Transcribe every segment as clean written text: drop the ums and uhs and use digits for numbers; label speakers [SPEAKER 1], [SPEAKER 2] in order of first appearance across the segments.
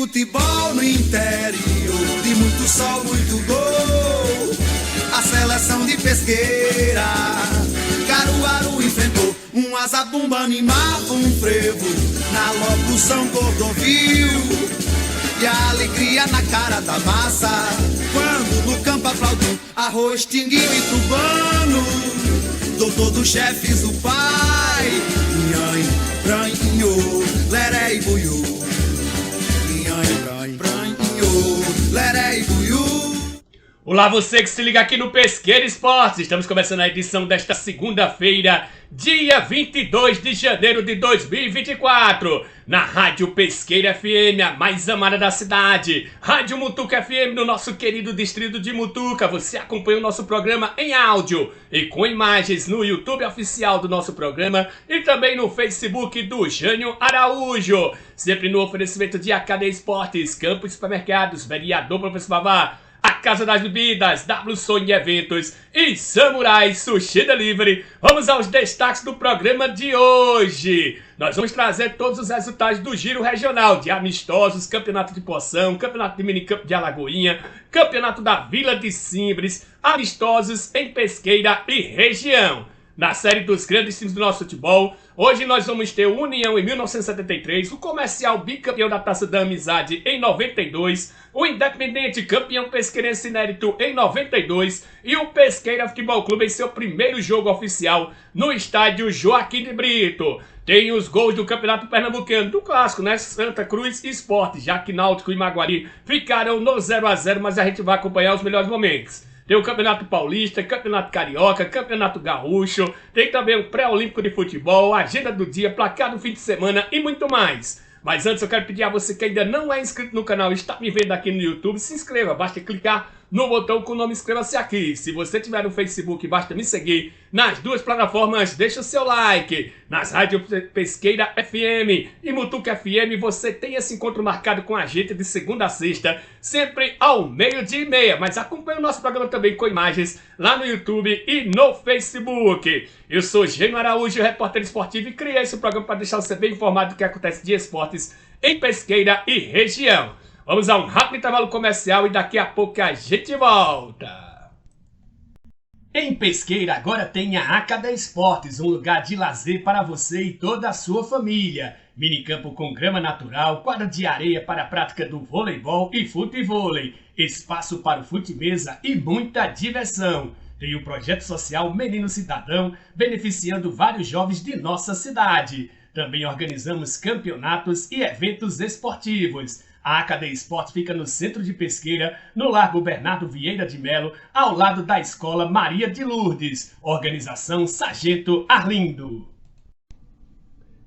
[SPEAKER 1] futebol no interior, de muito sol, muito gol. A seleção de Pesqueira, Caruaru enfrentou um azabumba, animava um frevo na locução Cordovil. E a alegria na cara da massa, quando no campo aplaudiu Arroz, Tinguinho e Tubano. Doutor dos chefes, o pai, Inhãe, Branho, Leré e Buiú. Inhãe, Branho, Leré e Buiú.
[SPEAKER 2] Olá, você que se liga aqui no Pesqueira Esportes. Estamos começando a edição desta segunda-feira, dia 22 de janeiro de 2024, na Rádio Pesqueira FM, a mais amada da cidade, Rádio Mutuca FM, no nosso querido distrito de Mutuca. Você acompanha o nosso programa em áudio e com imagens no YouTube oficial do nosso programa e também no Facebook do Jânio Araújo. Sempre no oferecimento de AKD Esportes, Campos Supermercados, Vereador Professor Vavá, a Casa das Bebidas, W Sony Eventos e Samurai Sushi Delivery. Vamos aos destaques do programa de hoje. Nós vamos trazer todos os resultados do Giro Regional de amistosos, Campeonato de Poção, Campeonato de Minicampo de Alagoinha, Campeonato da Vila de Simbres, amistosos em Pesqueira e região. Na série dos grandes times do nosso futebol, hoje nós vamos ter o União em 1973, o Comercial bicampeão da Taça da Amizade em 92, o Independente campeão pesqueirense inédito em 92 e o Pesqueira Futebol Clube em seu primeiro jogo oficial no estádio Joaquim de Brito. Tem os gols do Campeonato Pernambucano, do clássico, né? Santa Cruz e Sport, já que Náutico e Maguari ficaram no 0-0, mas a gente vai acompanhar os melhores momentos. Tem o Campeonato Paulista, Campeonato Carioca, Campeonato Gaúcho, tem também o Pré-Olímpico de Futebol, Agenda do Dia, Placar do Fim de Semana e muito mais. Mas antes eu quero pedir a você que ainda não é inscrito no canal e está me vendo aqui no YouTube, se inscreva, basta clicar no botão com o nome Inscreva-se aqui. Se você tiver no Facebook, basta me seguir. Nas duas plataformas, deixa o seu like. Nas rádios Pesqueira FM e Mutuca FM, você tem esse encontro marcado com a gente de segunda a sexta, sempre ao 12:30. Mas acompanhe o nosso programa também com imagens lá no YouTube e no Facebook. Eu sou Gênio Araújo, repórter esportivo, e criei esse programa para deixar você bem informado do que acontece de esportes em Pesqueira e região. Vamos a um rápido intervalo comercial e daqui a pouco a gente volta. Em Pesqueira agora tem a AKD Esportes, um lugar de lazer para você e toda a sua família. Minicampo com grama natural, quadra de areia para a prática do voleibol e futevôlei, espaço para o fute-mesa e muita diversão. Tem o projeto social Menino Cidadão, beneficiando vários jovens de nossa cidade. Também organizamos campeonatos e eventos esportivos. A AKD Esportes fica no centro de Pesqueira, no Largo Bernardo Vieira de Melo, ao lado da Escola Maria de Lourdes. Organização Sargento Arlindo.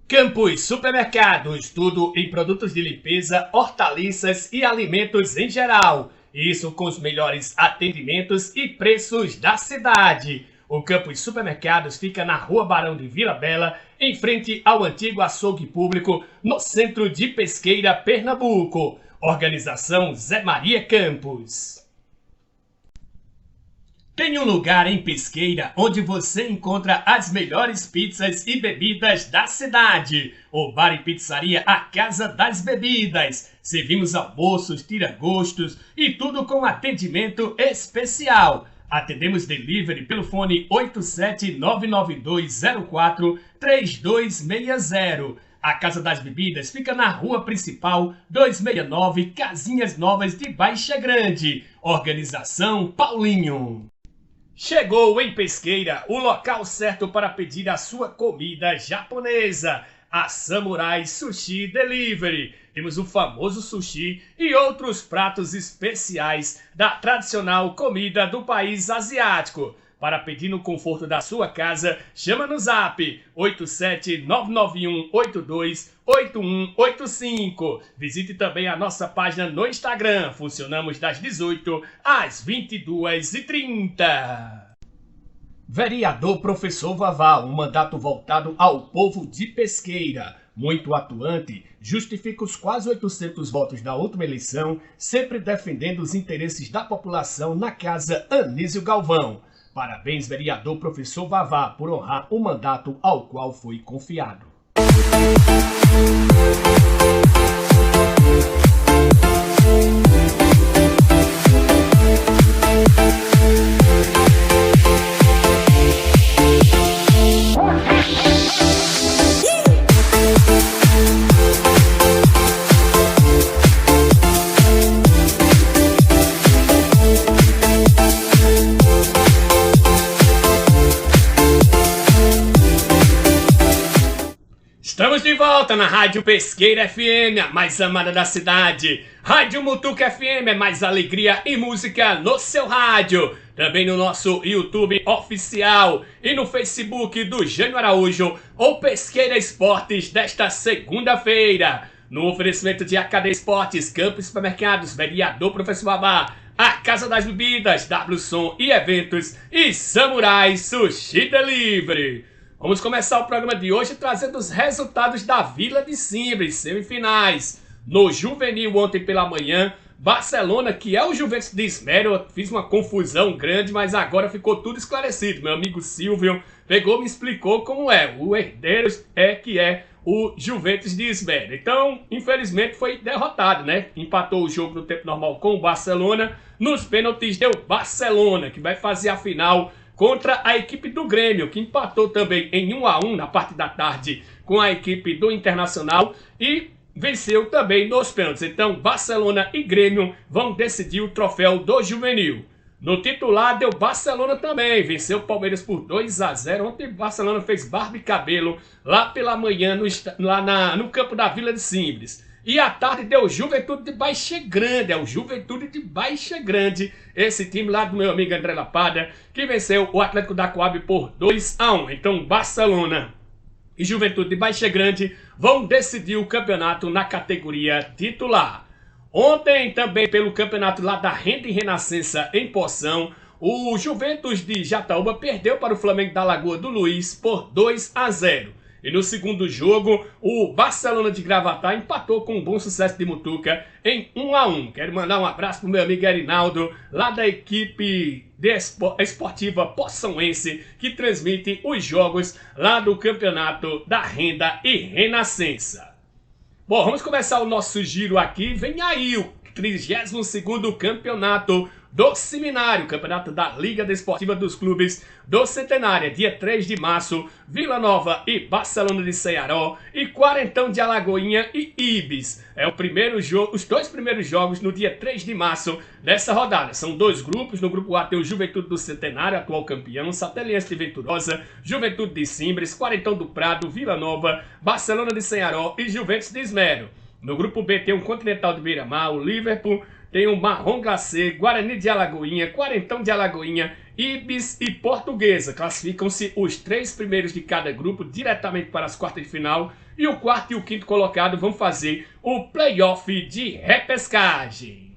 [SPEAKER 2] Campos Supermercados, tudo em produtos de limpeza, hortaliças e alimentos em geral. Isso com os melhores atendimentos e preços da cidade. O Campos Supermercados fica na Rua Barão de Vila Bela, em frente ao antigo açougue público, no centro de Pesqueira, Pernambuco. Organização Zé Maria Campos. Tem um lugar em Pesqueira onde você encontra as melhores pizzas e bebidas da cidade. O bar e pizzaria A Casa das Bebidas. Servimos almoços, tira-gostos e tudo com atendimento especial. Atendemos delivery pelo fone 87992043260. A Casa das Bebidas fica na Rua Principal 269, Casinhas Novas de Baixa Grande. Organização Paulinho. Chegou em Pesqueira o local certo para pedir a sua comida japonesa. A Samurai Sushi Delivery. Temos o famoso sushi e outros pratos especiais da tradicional comida do país asiático. Para pedir no conforto da sua casa, chama no zap 87991828185. Visite também a nossa página no Instagram. Funcionamos das 18 às 22h30. Vereador Professor Vavá, um mandato voltado ao povo de Pesqueira. Muito atuante, justifica os quase 800 votos da última eleição, sempre defendendo os interesses da população na Casa Anísio Galvão. Parabéns, vereador Professor Vavá, por honrar o mandato ao qual foi confiado. volta na Rádio Pesqueira FM, a mais amada da cidade. Rádio Mutuca FM é mais alegria e música no seu rádio. Também no nosso YouTube oficial e no Facebook do Jânio Araújo, ou Pesqueira Esportes desta segunda-feira. No oferecimento de AKD Esportes, Campos Supermercados, Vereador Professor Babá, a Casa das Bebidas, WSOM e Eventos e Samurai Sushi Delivery. Vamos começar o programa de hoje trazendo os resultados da Vila de Simbres, semifinais. No Juvenil ontem pela manhã, Barcelona, que é o Juventus de Esmero, eu fiz uma confusão grande, mas agora ficou tudo esclarecido. Meu amigo Silvio pegou, me explicou como é. O herdeiro que é o Juventus de Esmero. Então, infelizmente, foi derrotado, né? Empatou o jogo no tempo normal com o Barcelona. Nos pênaltis deu Barcelona, que vai fazer a final contra a equipe do Grêmio, que empatou também em 1-1 na parte da tarde com a equipe do Internacional e venceu também nos pênaltis. Então, Barcelona e Grêmio vão decidir o troféu do Juvenil. No titular deu Barcelona também, venceu o Palmeiras por 2-0. Ontem Barcelona fez barba e cabelo lá pela manhã no campo da Vila de Simbres. E à tarde deu Juventude de Baixa Grande, é o Juventude de Baixa Grande, esse time lá do meu amigo André Lapada, que venceu o Atlético da Coab por 2-1. Então Barcelona e Juventude de Baixa Grande vão decidir o campeonato na categoria titular. Ontem também pelo campeonato lá da Renda e Renascença em Poção, o Juventus de Jataúba perdeu para o Flamengo da Lagoa do Luiz por 2-0. E no segundo jogo, o Barcelona de Gravatá empatou com um Bom Sucesso de Mutuca em 1-1. Quero mandar um abraço pro meu amigo Erinaldo, lá da equipe esportiva poçãoense, que transmite os jogos lá do Campeonato da Renda e Renascença. Bom, vamos começar o nosso giro aqui. Vem aí o 32º Campeonato do Seminário, Campeonato da Liga Desportiva dos Clubes do Centenário, dia 3 de março, Vila Nova e Barcelona de Cearó, e Quarentão de Alagoinha e Ibis. É o primeiro jogo, os dois primeiros jogos no dia 3 de março dessa rodada. São dois grupos, no grupo A tem o Juventude do Centenário, atual campeão, Sateliense de Venturosa, Juventude de Simbres, Quarentão do Prado, Vila Nova, Barcelona de Cearó e Juventus de Esmero. No grupo B tem o Continental de Beira-Mar, o Liverpool, tem o Marrom Glacê, Guarani de Alagoinha, Quarentão de Alagoinha, Ibis e Portuguesa. Classificam-se os três primeiros de cada grupo diretamente para as quartas de final. E o quarto e o quinto colocado vão fazer o playoff de repescagem.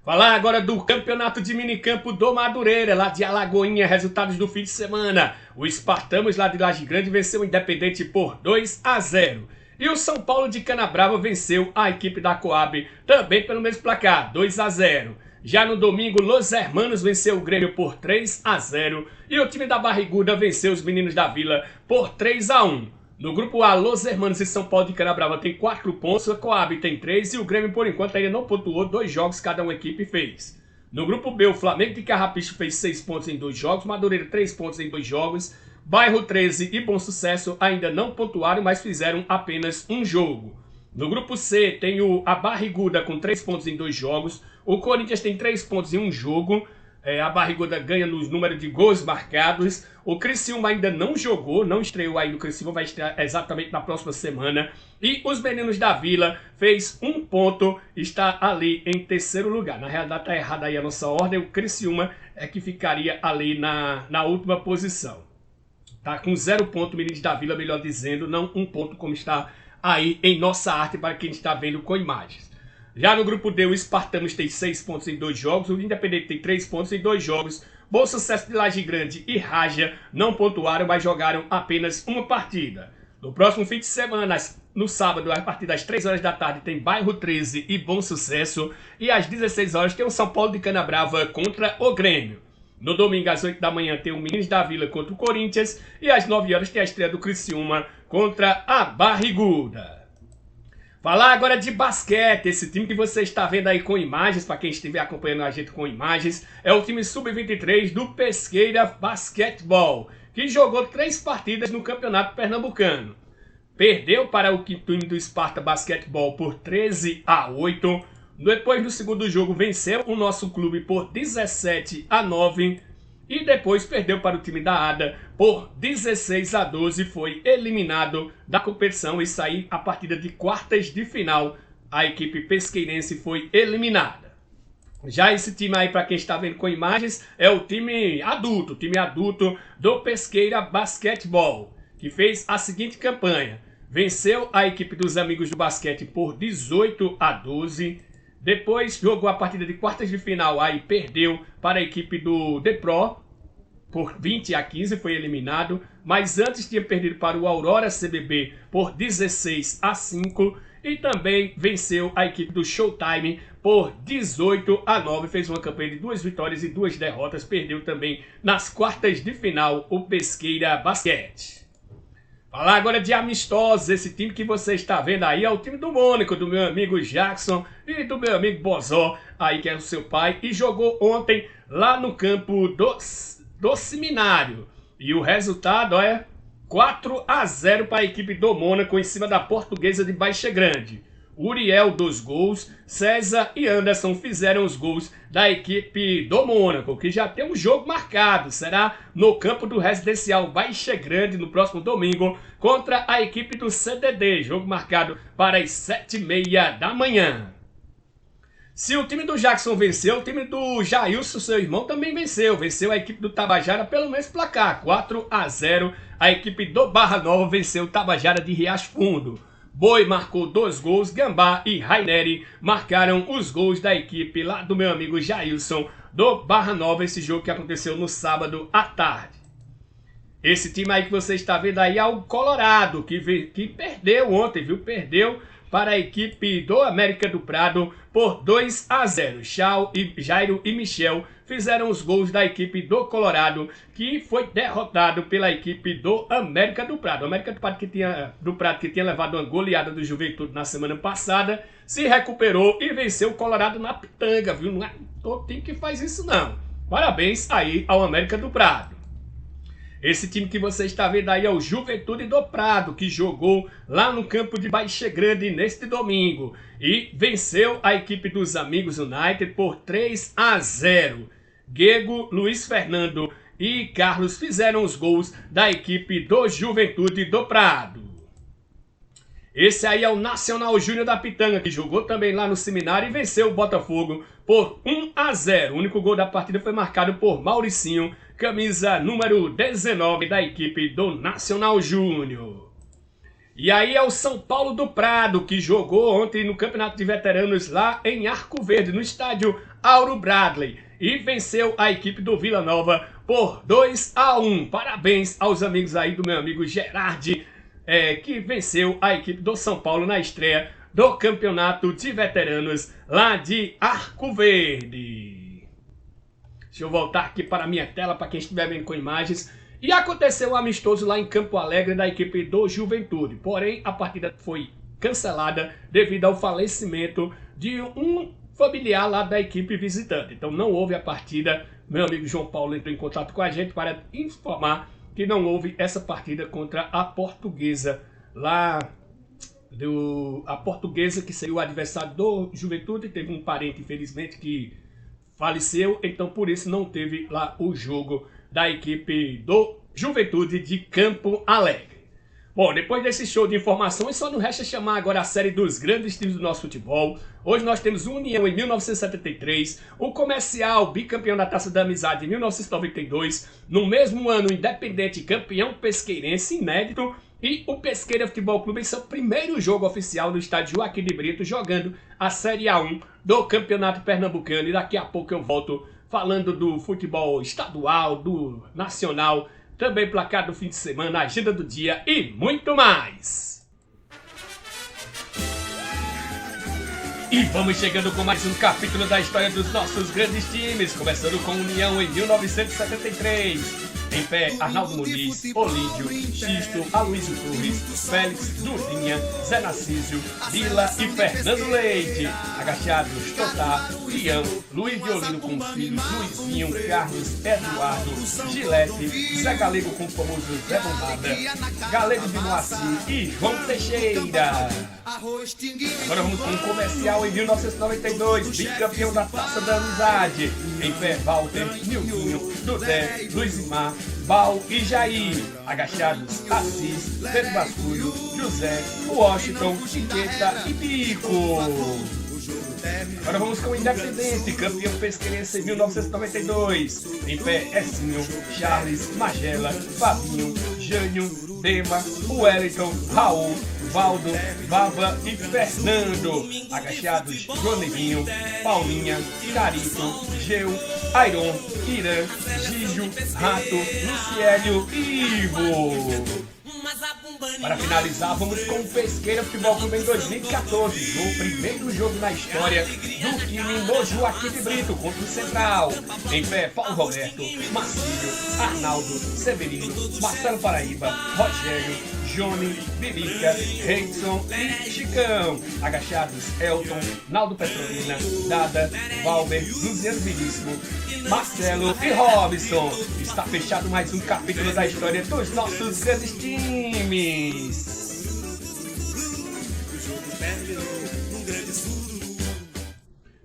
[SPEAKER 2] Falar agora do campeonato de minicampo do Madureira, lá de Alagoinha, resultados do fim de semana. O Espartamos lá de Laje Grande venceu o Independente por 2-0. E o São Paulo de Canabrava venceu a equipe da Coab também pelo mesmo placar, 2-0. Já no domingo, Los Hermanos venceu o Grêmio por 3-0. E o time da Barriguda venceu os Meninos da Vila por 3-1. No grupo A, Los Hermanos e São Paulo de Canabrava tem 4 pontos, a Coab tem 3 e o Grêmio por enquanto ainda não pontuou, 2 jogos cada uma equipe fez. No grupo B, o Flamengo de Carrapicho fez 6 pontos em 2 jogos, Madureira 3 pontos em 2 jogos, Bairro 13 e Bom Sucesso ainda não pontuaram, mas fizeram apenas um jogo. No grupo C tem a Barriguda com 3 pontos em 2 jogos. O Corinthians tem 3 pontos em um jogo. A Barriguda ganha no número de gols marcados. O Criciúma ainda não jogou, não estreou ainda. O Criciúma vai estrear exatamente na próxima semana. E os Meninos da Vila fez 1 ponto, está ali em terceiro lugar. Na realidade está errada aí a nossa ordem. O Criciúma é que ficaria ali na última posição. Tá com 0 ponto, Meninos da Vila, melhor dizendo, não 1 ponto como está aí em nossa arte para quem está vendo com imagens. Já no grupo D, o Espartanos tem 6 pontos em 2 jogos, o Independente tem 3 pontos em 2 jogos, Bom Sucesso de Laje Grande e Raja não pontuaram, mas jogaram apenas uma partida. No próximo fim de semana, no sábado, a partir das 3 horas da tarde, tem Bairro 13 e Bom Sucesso, e às 16 horas tem o São Paulo de Canabrava contra o Grêmio. No domingo, às 8 da manhã, tem o Meninos da Vila contra o Corinthians. E às 9 horas tem a estreia do Criciúma contra a Barriguda. Falar agora de basquete. Esse time que você está vendo aí com imagens, para quem estiver acompanhando a gente com imagens, é o time Sub-23 do Pesqueira Basquetebol, que jogou 3 partidas no Campeonato Pernambucano. Perdeu para o time do Esparta Basquetebol por 13-8. Depois do segundo jogo, venceu o nosso clube por 17-9. e depois perdeu para o time da ADA por 16-12, foi eliminado da competição e saiu a partida de quartas de final. A equipe pesqueirense foi eliminada. Já esse time aí, para quem está vendo com imagens, é o time adulto do Pesqueira Basquetebol, que fez a seguinte campanha. Venceu a equipe dos Amigos do Basquete por 18-12. Depois jogou a partida de quartas de final, aí perdeu para a equipe do The Pro por 20-15, foi eliminado. Mas antes tinha perdido para o Aurora CBB por 16-5. E também venceu a equipe do Showtime por 18-9. Fez uma campanha de 2 vitórias e 2 derrotas. Perdeu também nas quartas de final o Pesqueira Basquete. Falar agora de amistosos. Esse time que você está vendo aí é o time do Mônaco, do meu amigo Jackson e do meu amigo Bozó, aí que é o seu pai. E jogou ontem lá no campo do Seminário. E o resultado é 4-0 para a equipe do Mônaco em cima da Portuguesa de Baixa Grande. Uriel, 2 gols, César e Anderson fizeram os gols da equipe do Mônaco, que já tem um jogo marcado. Será no campo do Residencial Baixa Grande no próximo domingo contra a equipe do CDD. Jogo marcado para as 7h30 da manhã. Se o time do Jackson venceu, o time do Jailson, seu irmão, também venceu. Venceu a equipe do Tabajara pelo mesmo placar, 4-0. A equipe do Barra Nova venceu o Tabajara de Riacho Fundo. Boi marcou 2 gols, Gambá e Raineri marcaram os gols da equipe lá do meu amigo Jailson do Barra Nova. Esse jogo que aconteceu no sábado à tarde. Esse time aí que você está vendo aí é o Colorado, que perdeu ontem, viu? Perdeu para a equipe do América do Prado por 2-0. Jairo e Michel fizeram os gols da equipe do Colorado, que foi derrotado pela equipe do América do Prado. O América do Prado que tinha levado uma goleada do Juventude na semana passada, se recuperou e venceu o Colorado na pitanga, viu? Não é todo time que faz isso não. Parabéns aí ao América do Prado. Esse time que você está vendo aí é o Juventude do Prado, que jogou lá no campo de Baixa Grande neste domingo e venceu a equipe dos Amigos United por 3-0. Guego, Luiz Fernando e Carlos fizeram os gols da equipe do Juventude do Prado. Esse aí é o Nacional Júnior da Pitanga, que jogou também lá no Seminário e venceu o Botafogo por 1-0. O único gol da partida foi marcado por Mauricinho, camisa número 19 da equipe do Nacional Júnior. E aí é o São Paulo do Prado, que jogou ontem no Campeonato de Veteranos lá em Arco Verde, no estádio Auro Bradley, e venceu a equipe do Vila Nova por 2-1. Parabéns aos amigos aí do meu amigo Gerard, que venceu a equipe do São Paulo na estreia do Campeonato de Veteranos lá de Arco Verde. Deixa eu voltar aqui para a minha tela, para quem estiver vendo com imagens. E aconteceu um amistoso lá em Campo Alegre da equipe do Juventude. Porém, a partida foi cancelada devido ao falecimento de um familiar lá da equipe visitante. Então não houve a partida. Meu amigo João Paulo entrou em contato com a gente para informar que não houve essa partida contra a Portuguesa. A Portuguesa, que seria o adversário do Juventude, teve um parente, infelizmente, que faleceu, então por isso não teve lá o jogo da equipe do Juventude de Campo Alegre. Bom, depois desse show de informações, só nos resta chamar agora a série dos grandes times do nosso futebol. Hoje nós temos o União em 1973, o Comercial bicampeão da Taça da Amizade em 1992, no mesmo ano o Independente campeão pesqueirense inédito, e o Pesqueira Futebol Clube em seu primeiro jogo oficial no estádio Joaquim de Brito, jogando a Série A1 do Campeonato Pernambucano. E daqui a pouco eu volto falando do futebol estadual, do nacional, também placar do fim de semana, agenda do dia e muito mais. E vamos chegando com mais um capítulo da história dos nossos grandes times, começando com União em 1973. Em pé, Arnaldo Muniz, Olídio, Xisto, Aloysio Torres, Félix, Dudinha, Zé Narcísio, Vila e Fernando Leite. Agachados, Totá, Ian, Luiz Violino com os filhos, Luizinho, Carlos, Eduardo, Gilete, Zé Galego com o famoso Zé Bombada, Galego de Moacir e João Teixeira. Agora vamos com um comercial em 1992, bicampeão da Taça da Amizade. Em pé, Walter, Nilguinho, Dudé, Luizimar, Bal e Jair. Agachados, Assis, Pedro Basculho, José, Washington, Chiqueta e Pico. Agora vamos com o Independente, campeão pesqueirense em 1992. Em pé, Essinho, Charles, Magela, Fabinho, Jânio, Dema, Wellington, Raul, Valdo, Baba e Fernando. Agachados, Joneguinho, Paulinha, Carito, Geu, Airon, Irã, Gijo, Rato, Luciélio e Ivo. Para finalizar, vamos com o Pesqueira Futebol Clube em 2014, no primeiro jogo na história do time no Joaquim de Brito contra o Central. Em pé, Paulo Roberto, Marcílio, Arnaldo, Severino, Marcelo Paraíba, Rogério, Johnny, Bilica, Reidson e Chicão. Agachados, Elton, Naldo Petrolina, Dada, Valber, Luciano Vinícius, Marcelo e Robson. Está fechado mais um capítulo da história dos nossos grandes times.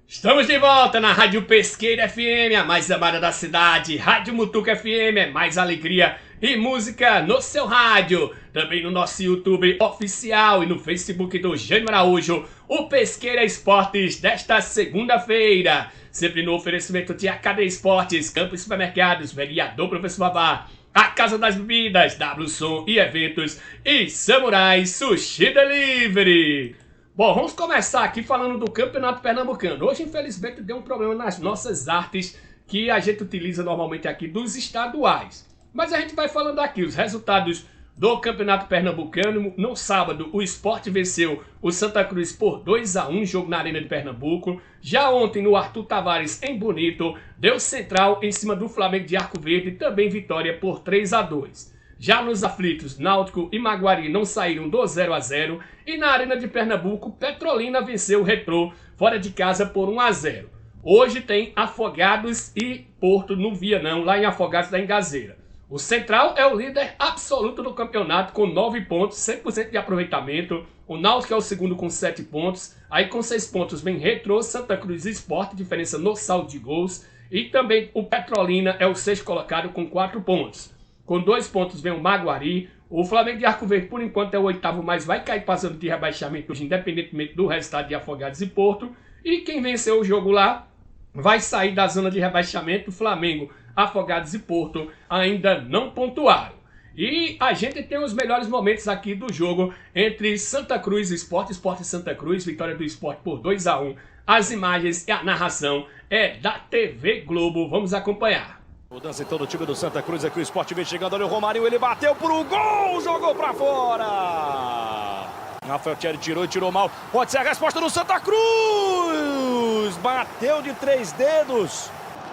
[SPEAKER 2] Estamos de volta na Rádio Pesqueira FM, a mais amada da cidade. Rádio Mutuca FM, é mais alegria e música no seu rádio. Também no nosso YouTube oficial e no Facebook do Jânio Araújo, o Pesqueira Esportes desta segunda-feira. Sempre no oferecimento de AKD Esportes, Campos Supermercados, Vereador Professor Babá, a Casa das Bebidas, WSOM e Eventos e Samurai Sushi Delivery. Bom, vamos começar aqui falando do Campeonato Pernambucano. Hoje, infelizmente, deu um problema nas nossas artes que a gente utiliza normalmente aqui dos estaduais. Mas a gente vai falando aqui os resultados do Campeonato Pernambucano. No sábado, o Sport venceu o Santa Cruz por 2-1, jogo na Arena de Pernambuco. Já ontem, no Arthur Tavares, em Bonito, deu Central em cima do Flamengo de Arco Verde, também vitória por 3-2. Já nos aflitos, Náutico e Maguari não saíram do 0-0. E na Arena de Pernambuco, Petrolina venceu o Retrô fora de casa por 1-0. Hoje tem Afogados e Porto no Vianão, lá em Afogados da Engazeira. O Central é o líder absoluto do campeonato com 9 pontos, 100% de aproveitamento. O Náutico é o segundo com 7 pontos. Aí com 6 pontos vem Retrô, Santa Cruz e Sport, diferença no saldo de gols. E também o Petrolina é o sexto colocado com 4 pontos. Com 2 pontos vem o Maguari. O Flamengo de Arco Verde, por enquanto, é o oitavo, mas vai cair passando de rebaixamento hoje, independentemente do resultado de Afogados e Porto. E quem venceu o jogo lá vai sair da zona de rebaixamento. Flamengo, Afogados e Porto ainda não pontuaram. E a gente tem os melhores momentos aqui do jogo entre Santa Cruz e Sport, Sport e Santa Cruz, vitória do Sport por 2-1. As imagens e a narração é da TV Globo, vamos acompanhar.
[SPEAKER 3] Mudança então do time do Santa Cruz, aqui o Sport vem chegando, olha o Romarinho, ele bateu pro gol, jogou pra fora. Rafael Thierry tirou e tirou mal, pode ser a resposta do Santa Cruz. Bateu de 3 dedos,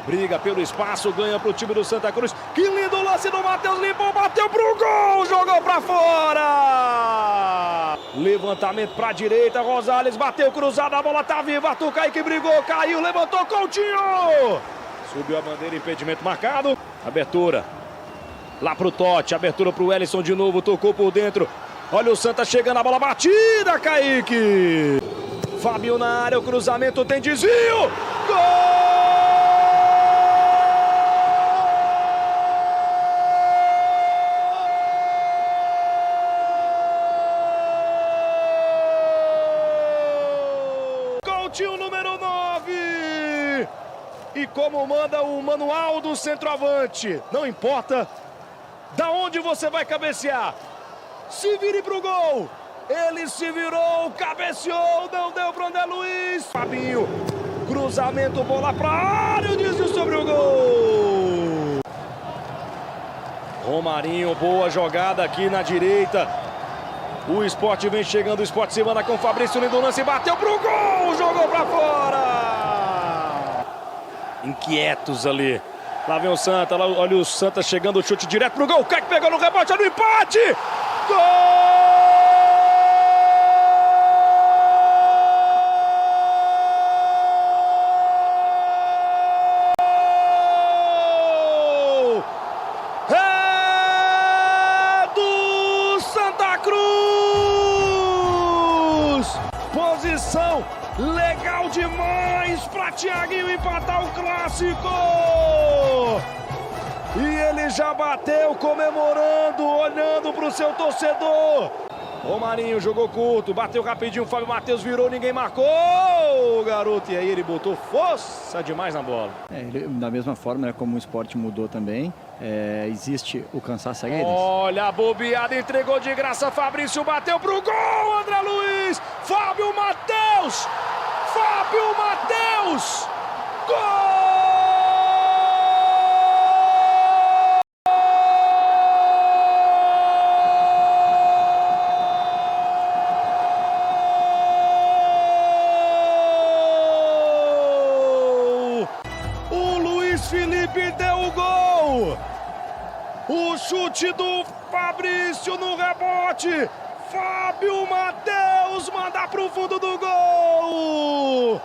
[SPEAKER 3] briga pelo espaço, ganha pro time do Santa Cruz. Que lindo lance do Matheus, limpou, bateu pro gol, jogou pra fora. Levantamento pra direita, Rosales bateu cruzado, a bola tá viva, Arthur Kaique brigou, caiu, levantou, Coutinho. Subiu a bandeira, impedimento marcado. Abertura lá pro Totti, abertura pro Wellington de novo, tocou por dentro. Olha o Santa chegando, a bola batida, Kaique. Fábio na área, o cruzamento tem desvio. Gol! Coutinho, número 9. E como manda o manual do centroavante, não importa da onde você vai cabecear, se vire pro gol. Ele se virou, cabeceou, não deu pro André Luiz. Fabinho, cruzamento, bola pra área, o desvio sobre o gol. Romarinho, boa jogada aqui na direita. O Sport vem chegando, o Sport se manda com o Fabrício, lindo lance, bateu pro gol, jogou pra fora. Inquietos ali Lá vem o Santa, olha o Santa chegando, o chute direto pro gol. O Kaique pegou no rebote, olha o empate! Gol! É do Santa Cruz! Posição legal demais para Thiaguinho empatar o clássico! E ele já bateu comemorando, olhando para o seu torcedor. O Marinho jogou curto, bateu rapidinho, o Fábio Matheus virou, ninguém marcou, garoto. E aí ele botou força demais na bola.
[SPEAKER 4] Da mesma forma, como o esporte mudou também, existe o cansaço aí.
[SPEAKER 3] Olha a bobeada, entregou de graça, Fabrício bateu pro gol, André Luiz, Fábio Matheus, gol! Felipe deu o gol, o chute do Fabrício no rebote, Fábio Matheus manda pro fundo do gol,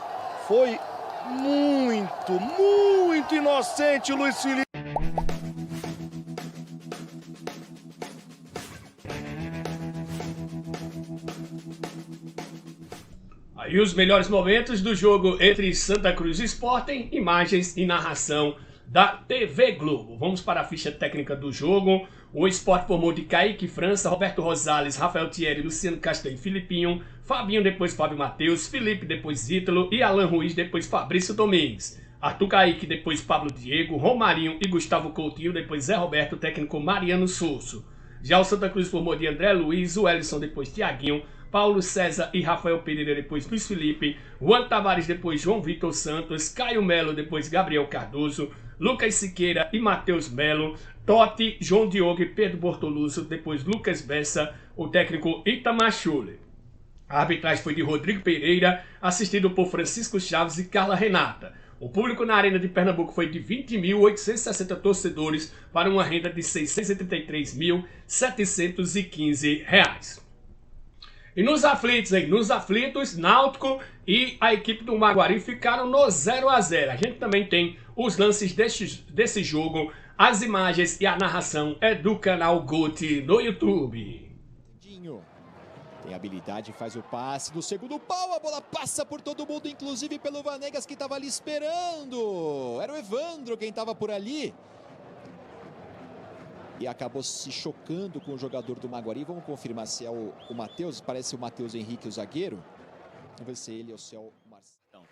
[SPEAKER 3] foi muito inocente Luiz Felipe.
[SPEAKER 2] Aí os melhores momentos do jogo entre Santa Cruz e Sporting, imagens e narração da TV Globo. Vamos para a ficha técnica do jogo. O Sport formou de Kaique França, Roberto Rosales, Rafael Thierry, Luciano Castanho, Filipinho, Fabinho, depois Fábio Matheus, Felipe, depois Ítalo e Alan Ruiz, depois Fabrício Domingues. Arthur Kaique, depois Pablo Diego, Romarinho e Gustavo Coutinho, depois Zé Roberto, técnico Mariano Sousso. Já o Santa Cruz formou de André Luiz, Wellington, depois Thiaguinho, Paulo César e Rafael Pereira, depois Luiz Felipe, Juan Tavares, depois João Vitor Santos, Caio Melo, depois Gabriel Cardoso, Lucas Siqueira e Matheus Melo, Totti, João Diogo e Pedro Bortoluso, depois Lucas Bessa, o técnico Itamar Schuller. A arbitragem foi de Rodrigo Pereira, assistido por Francisco Chaves e Carla Renata. O público na Arena de Pernambuco foi de 20.860 torcedores para uma renda de R$ 633.715. E nos aflitos, Náutico e a equipe do Maguari ficaram no 0-0. A gente também tem os lances desse jogo, as imagens e a narração é do canal GOT no YouTube.
[SPEAKER 5] Tem habilidade, faz o passe do segundo pau, a bola passa por todo mundo, inclusive pelo Vanegas que estava ali esperando. Era o Evandro quem estava por ali. E acabou se chocando com o jogador do Maguari. Vamos confirmar se é o Matheus. Parece o Matheus Henrique, o zagueiro. Vamos ver se ele ou se é o Marcelo.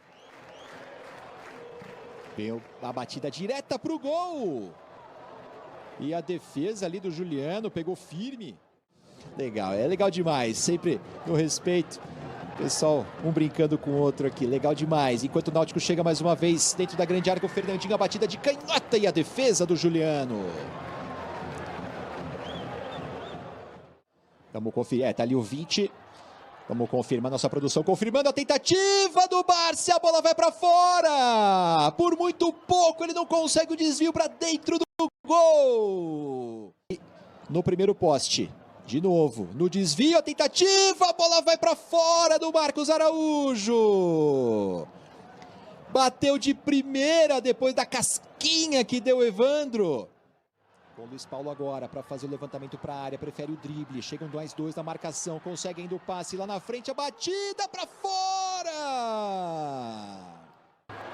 [SPEAKER 5] Veio a batida direta para o gol. E a defesa ali do Juliano pegou firme. Legal, é legal demais. Sempre no respeito. Pessoal, um brincando com o outro aqui. Legal demais. Enquanto o Náutico chega mais uma vez dentro da grande área com o Fernandinho. A batida de canhota e a defesa do Juliano. Vamos conferir, tá ali o 20. Vamos confirmar nossa produção, confirmando a tentativa do Barça, a bola vai para fora. Por muito pouco ele não consegue o desvio para dentro do gol. No primeiro poste, de novo, no desvio, a tentativa, a bola vai para fora do Marcos Araújo. Bateu de primeira depois da casquinha que deu o Evandro. Com o Luiz Paulo agora para fazer o levantamento para a área, prefere o drible, chegam mais dois na marcação, consegue ainda o passe lá na frente, a batida para fora!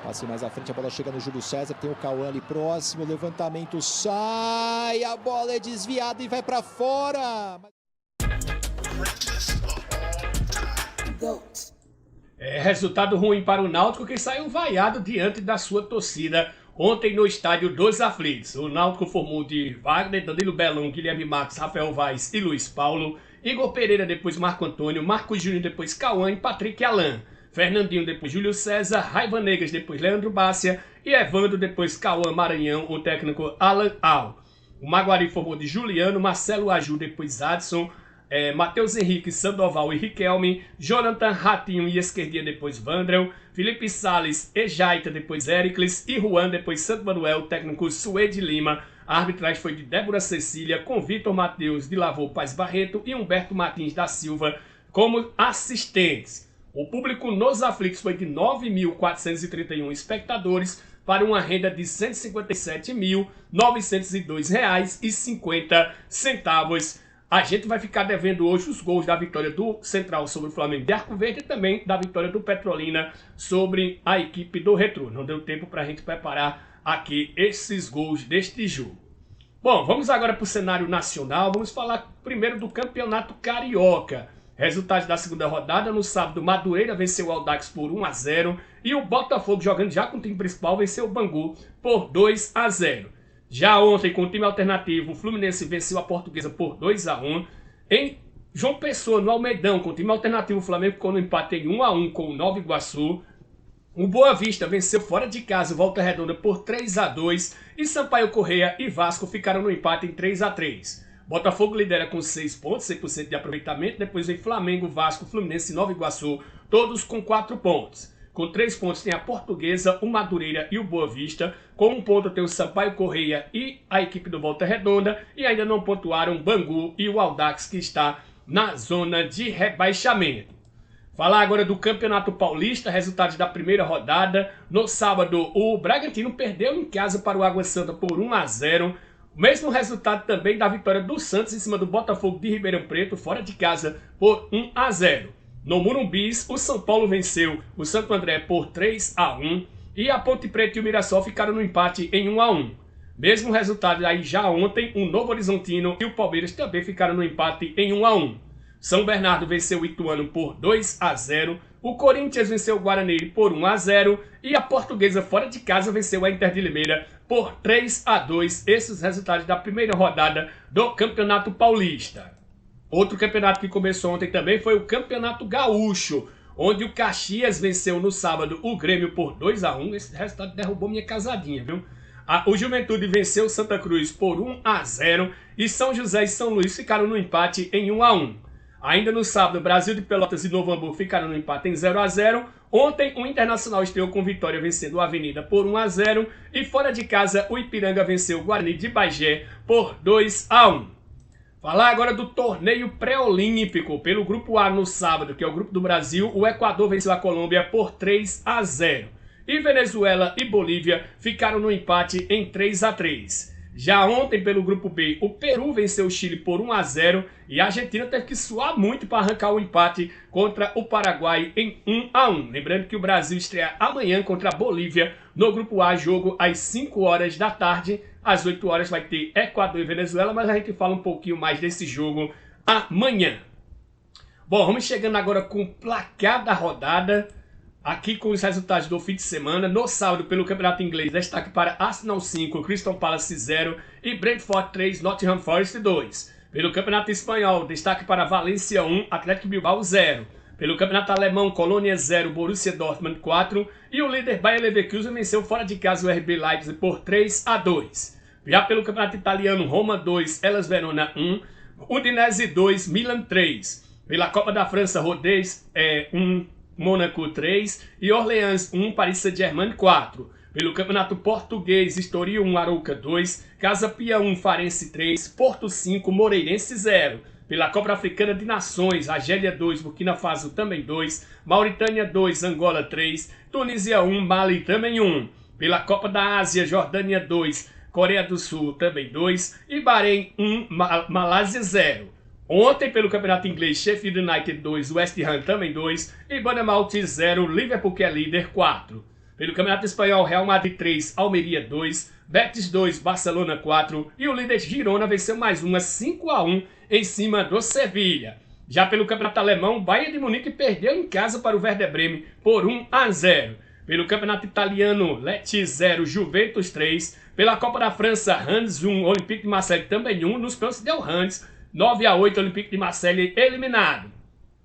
[SPEAKER 5] Passe mais à frente, a bola chega no Júlio César, tem o Cauã ali próximo, o levantamento sai, a bola é desviada e vai para fora!
[SPEAKER 2] Resultado ruim para o Náutico, que saiu vaiado diante da sua torcida ontem no estádio dos Aflitos. O Náutico formou de Wagner, Danilo Belão, Guilherme Max, Rafael Vaz e Luiz Paulo. Igor Pereira, depois Marco Antônio, Marcos Júnior, depois Cauã e Patrick Alain. Fernandinho, depois Júlio César, Raiva Negas, depois Leandro Bácia e Evandro, depois Cauã Maranhão, o técnico Alan Al. O Maguari formou de Juliano, Marcelo Aju, depois Adson, Matheus Henrique, Sandoval e Riquelme, Jonathan, Ratinho e Esquerdinha, depois Vandrel, Felipe Salles, Ejaita, depois Éricles e Juan, depois Santo Manuel, técnico Suede Lima. A arbitragem foi de Débora Cecília, com Vitor Matheus de Lavor Paz Barreto e Humberto Martins da Silva como assistentes. O público nos aflitos foi de 9.431 espectadores para uma renda de R$ 157.902,50. A gente vai ficar devendo hoje os gols da vitória do Central sobre o Flamengo de Arco Verde e também da vitória do Petrolina sobre a equipe do Retrô. Não deu tempo para a gente preparar aqui esses gols deste jogo. Bom, vamos agora para o cenário nacional. Vamos falar primeiro do Campeonato Carioca. Resultados da segunda rodada: no sábado, Madureira venceu o Audax por 1-0 e o Botafogo, jogando já com o time principal, venceu o Bangu por 2-0. Já ontem, com o time alternativo, o Fluminense venceu a Portuguesa por 2-1. Em João Pessoa, no Almeidão, com o time alternativo, o Flamengo ficou no empate em 1-1 com o Nova Iguaçu. O Boa Vista venceu fora de casa o Volta Redonda por 3-2 e Sampaio Corrêa e Vasco ficaram no empate em 3-3. Botafogo lidera com 6 pontos, 100% de aproveitamento. Depois vem Flamengo, Vasco, Fluminense e Nova Iguaçu, todos com 4 pontos. Com 3 pontos tem a Portuguesa, o Madureira e o Boa Vista. Com 1 ponto tem o Sampaio Corrêa e a equipe do Volta Redonda. E ainda não pontuaram Bangu e o Audax, que está na zona de rebaixamento. Falar agora do Campeonato Paulista, resultados da primeira rodada. No sábado, o Bragantino perdeu em casa para o Água Santa por 1-0. O mesmo resultado também da vitória do Santos em cima do Botafogo de Ribeirão Preto, fora de casa, por 1-0. No Morumbis, o São Paulo venceu o Santo André por 3-1 e a Ponte Preta e o Mirassol ficaram no empate em 1-1. Mesmo resultado aí já ontem, o Novo Horizontino e o Palmeiras também ficaram no empate em 1-1. São Bernardo venceu o Ituano por 2-0, o Corinthians venceu o Guarani por 1-0 e a Portuguesa fora de casa venceu a Inter de Limeira por 3-2. Esses resultados da primeira rodada do Campeonato Paulista. Outro campeonato que começou ontem também foi o Campeonato Gaúcho, onde o Caxias venceu no sábado o Grêmio por 2-1. Esse resultado derrubou minha casadinha, viu? O Juventude venceu o Santa Cruz por 1-0 e São José e São Luís ficaram no empate em 1-1. Ainda no sábado, Brasil de Pelotas e Novo Hamburgo ficaram no empate em 0-0. Ontem, o Internacional estreou com vitória vencendo o Avenida por 1-0 e fora de casa, o Ipiranga venceu o Guarani de Bagé por 2-1. Falar agora do torneio pré-olímpico. Pelo Grupo A no sábado, que é o Grupo do Brasil, o Equador venceu a Colômbia por 3-0. E Venezuela e Bolívia ficaram no empate em 3-3. Já ontem, pelo Grupo B, o Peru venceu o Chile por 1-0 e a Argentina teve que suar muito para arrancar o empate contra o Paraguai em 1-1. Lembrando que o Brasil estreia amanhã contra a Bolívia no Grupo A, jogo às 5 horas da tarde. Às 8 horas vai ter Equador e Venezuela, mas a gente fala um pouquinho mais desse jogo amanhã. Bom, vamos chegando agora com o placar da rodada. Aqui com os resultados do fim de semana. No sábado, pelo Campeonato Inglês, destaque para Arsenal 5, Crystal Palace 0 e Brentford 3, Nottingham Forest 2. Pelo Campeonato Espanhol, destaque para Valência 1, Atlético Bilbao 0. Pelo Campeonato Alemão, Colônia 0, Borussia Dortmund 4. E o líder Bayer Leverkusen venceu fora de casa o RB Leipzig por 3-2. Já pelo Campeonato Italiano, Roma 2, Hellas Verona 1, Udinese 2, Milan 3. Pela Copa da França, Rodez 1, Mônaco 3 e Orleans 1, Paris Saint-Germain 4. Pelo Campeonato Português, Estoril 1, Arouca 2, Casa Pia 1, Farense 3, Porto 5, Moreirense 0. Pela Copa Africana de Nações, Argélia 2, Burkina Faso também 2, Mauritânia 2, Angola 3, Tunísia 1, Mali também 1. Pela Copa da Ásia, Jordânia 2, Coreia do Sul também 2 e Bahrein 1, Malásia 0. Ontem, pelo Campeonato Inglês, Sheffield United 2, West Ham também 2 e Bournemouth 0, Liverpool, que é líder, 4. Pelo Campeonato Espanhol, Real Madrid 3, Almeria 2, Betis 2, Barcelona 4 e o líder Girona venceu mais uma 5-1 em cima do Sevilha. Já pelo Campeonato Alemão, Bayern de Munique perdeu em casa para o Werder Bremen por 1-0. Pelo Campeonato Italiano, Lecce 0, Juventus 3. Pela Copa da França, Rennes 1, Olympique de Marseille também 1. Nos pênaltis deu Rennes 9-8, Olympique de Marseille eliminado.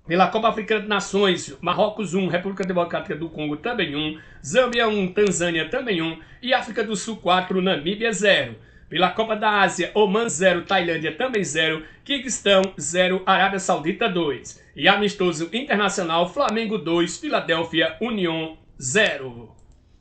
[SPEAKER 2] Pela Copa Africana de Nações, Marrocos 1, República Democrática do Congo também 1, Zâmbia 1, Tanzânia também 1 e África do Sul 4, Namíbia 0. Pela Copa da Ásia, Oman 0, Tailândia também 0, Quirguistão 0, Arábia Saudita 2. E amistoso internacional, Flamengo 2, Filadélfia Union 0.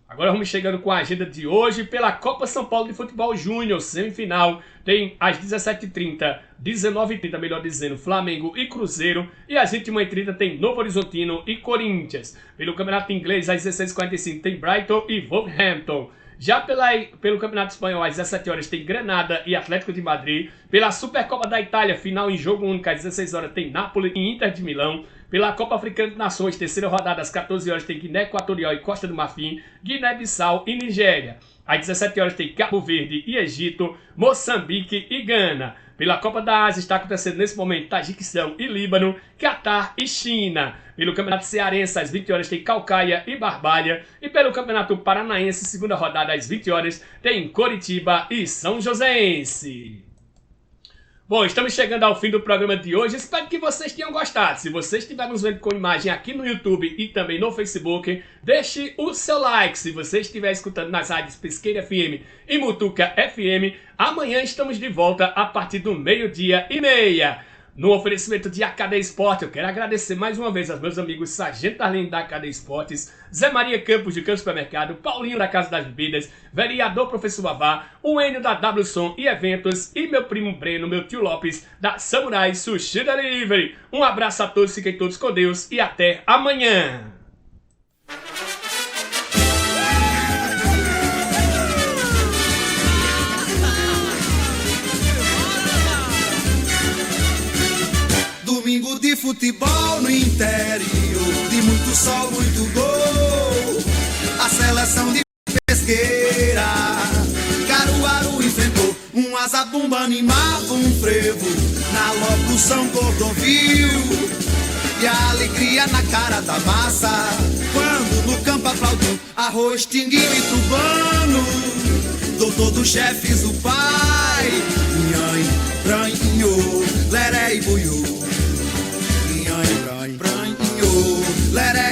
[SPEAKER 2] Agora vamos chegando com a agenda de hoje pela Copa São Paulo de Futebol Júnior, semifinal. Tem às 17h30, 19h30, melhor dizendo, Flamengo e Cruzeiro. E às 21h30 tem Novo Horizontino e Corinthians. Pelo Campeonato Inglês, às 16h45 tem Brighton e Wolverhampton. Já pelo Campeonato Espanhol, às 17 horas tem Granada e Atlético de Madrid. Pela Supercopa da Itália, final em jogo único, às 16 horas tem Napoli e Inter de Milão. Pela Copa Africana de Nações, terceira rodada, às 14 horas tem Guiné Equatorial e Costa do Marfim, Guiné-Bissau e Nigéria. Às 17 horas tem Cabo Verde e Egito, Moçambique e Gana. Pela Copa da Ásia está acontecendo nesse momento Tajiquistão e Líbano, Catar e China. Pelo Campeonato Cearense, às 20 horas tem Caucaia e Barbalha. E pelo Campeonato Paranaense, segunda rodada, às 20 horas, tem Coritiba e São Joséense. Bom, estamos chegando ao fim do programa de hoje. Espero que vocês tenham gostado. Se vocês estiverem nos vendo com imagem aqui no YouTube e também no Facebook, deixe o seu like. Se você estiver escutando nas rádios Pesqueira FM e Mutuca FM, amanhã estamos de volta a partir do 12h30. No oferecimento de AKD Esporte, eu quero agradecer mais uma vez aos meus amigos Sargento Arlindo da AKD Esportes, Zé Maria Campos de Campo Supermercado, Paulinho da Casa das Bebidas, Vereador Professor Vavá, o Enio da WSOM e Eventos e meu primo Breno, meu tio Lopes, da Samurai Sushi Delivery. Um abraço a todos, fiquem todos com Deus e até amanhã!
[SPEAKER 1] Domingo de futebol no interior, de muito sol, muito gol. A seleção de Pesqueira, Caruaru enfrentou um azabumba, animava um frevo. Na locução Cordovil, e a alegria na cara da massa, quando no campo aplaudiu Arroz, Tinguinho e Tubano. Doutor dos chefes, o pai, Nhanhã, Branho, Leré e Buiú. Leré